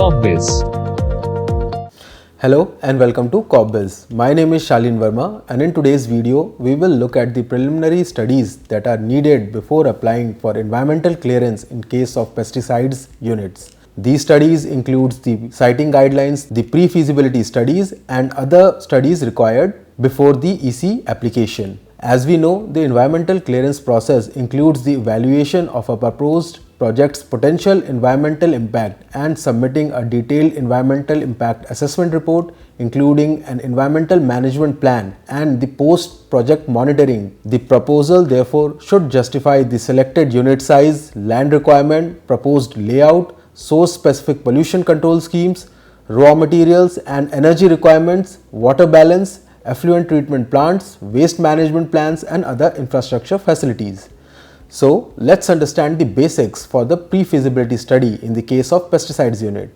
Corpbiz. Hello and welcome to Corpbiz. My name is Shalin Verma, and in today's video we will look at the preliminary studies that are needed before applying for environmental clearance in case of pesticides units. These studies include the siting guidelines, the pre-feasibility studies and other studies required before the EC application. As we know, the environmental clearance process includes the evaluation of a proposed project's potential environmental impact and submitting a detailed environmental impact assessment report, including an environmental management plan and the post-project monitoring. The proposal therefore should justify the selected unit size, land requirement, proposed layout, source-specific pollution control schemes, raw materials and energy requirements, water balance, effluent treatment plants, waste management plans and other infrastructure facilities. So let's understand the basics for the pre-feasibility study in the case of pesticides unit.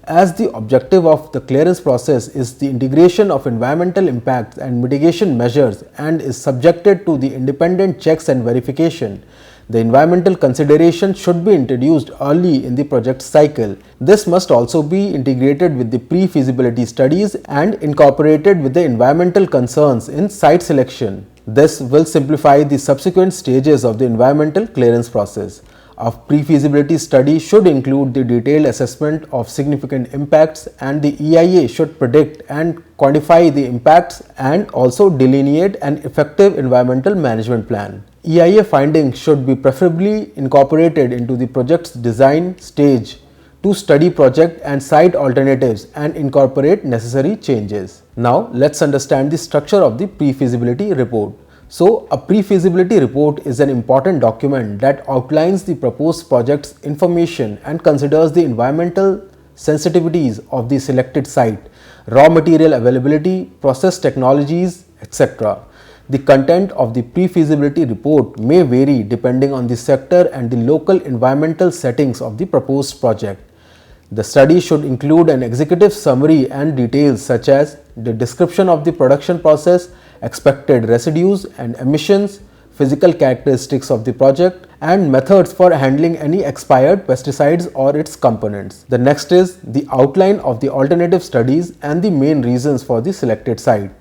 As the objective of the clearance process is the integration of environmental impacts and mitigation measures and is subjected to the independent checks and verification, the environmental consideration should be introduced early in the project cycle. This must also be integrated with the pre-feasibility studies and incorporated with the environmental concerns in site selection. This will simplify the subsequent stages of the environmental clearance process. A pre-feasibility study should include the detailed assessment of significant impacts, and the EIA should predict and quantify the impacts and also delineate an effective environmental management plan. EIA findings should be preferably incorporated into the project's design stage to study project and site alternatives and incorporate necessary changes. Now let's understand the structure of the pre-feasibility report. So a pre-feasibility report is an important document that outlines the proposed project's information and considers the environmental sensitivities of the selected site, raw material availability, process technologies, etc. The content of the pre-feasibility report may vary depending on the sector and the local environmental settings of the proposed project. The study should include an executive summary and details such as the description of the production process, expected residues and emissions, physical characteristics of the project, and methods for handling any expired pesticides or its components. The next is the outline of the alternative studies and the main reasons for the selected site.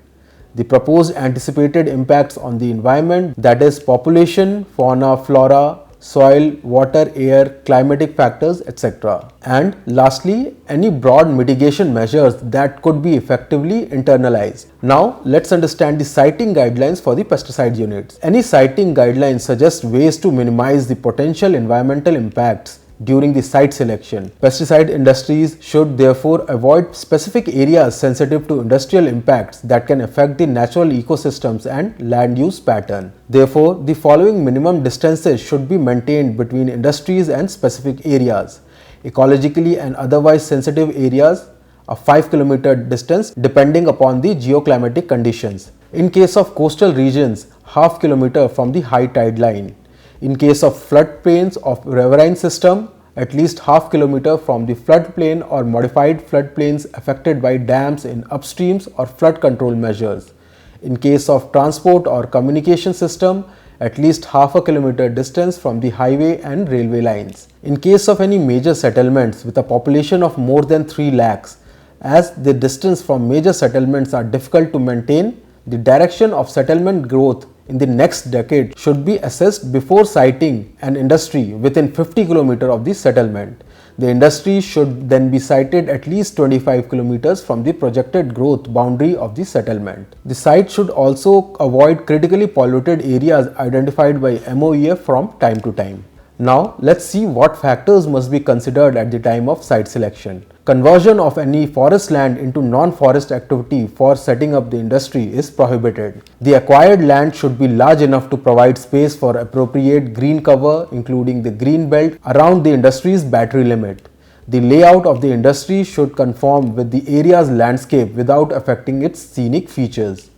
The proposed anticipated impacts on the environment, that is population, fauna, flora, soil, water, air, climatic factors, etc. And lastly, any broad mitigation measures that could be effectively internalized. Now let's understand the siting guidelines for the pesticide units. Any siting guidelines suggest ways to minimize the potential environmental impacts during the site selection. Pesticide industries should therefore avoid specific areas sensitive to industrial impacts that can affect the natural ecosystems and land use pattern. Therefore, the following minimum distances should be maintained between industries and specific areas. Ecologically and otherwise sensitive areas, a 5 km distance depending upon the geoclimatic conditions. In case of coastal regions, half kilometer from the high tide line. In case of floodplains of riverine system, at least half kilometer from the floodplain or modified floodplains affected by dams in upstreams or flood control measures. In case of transport or communication system, at least half a kilometer distance from the highway and railway lines. In case of any major settlements with a population of more than 3 lakhs, as the distance from major settlements are difficult to maintain, the direction of settlement growth in the next decade should be assessed before siting an industry within 50 km of the settlement. The industry should then be sited at least 25 km from the projected growth boundary of the settlement. The site should also avoid critically polluted areas identified by MOEF from time to time. Now let's see what factors must be considered at the time of site selection. Conversion of any forest land into non-forest activity for setting up the industry is prohibited. The acquired land should be large enough to provide space for appropriate green cover, including the green belt around the industry's battery limit. The layout of the industry should conform with the area's landscape without affecting its scenic features.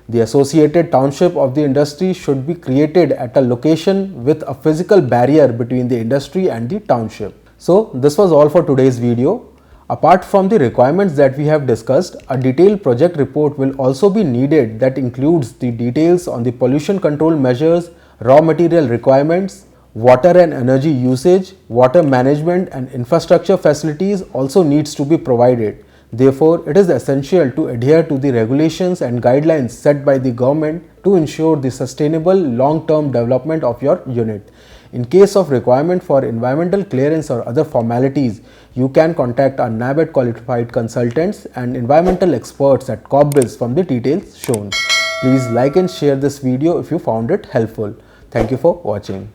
The associated township of the industry should be created at a location with a physical barrier between the industry and the township. So this was all for today's video. Apart from the requirements that we have discussed, a detailed project report will also be needed that includes the details on the pollution control measures, raw material requirements, Water and energy usage, water management and infrastructure facilities also needs to be provided. Therefore, it is essential to adhere to the regulations and guidelines set by the government to ensure the sustainable long-term development of your unit. In case of requirement for environmental clearance or other formalities, you can contact our NABERD qualified consultants and environmental experts at Corpbiz from the details shown. Please like and share this video if you found it helpful. Thank you for watching.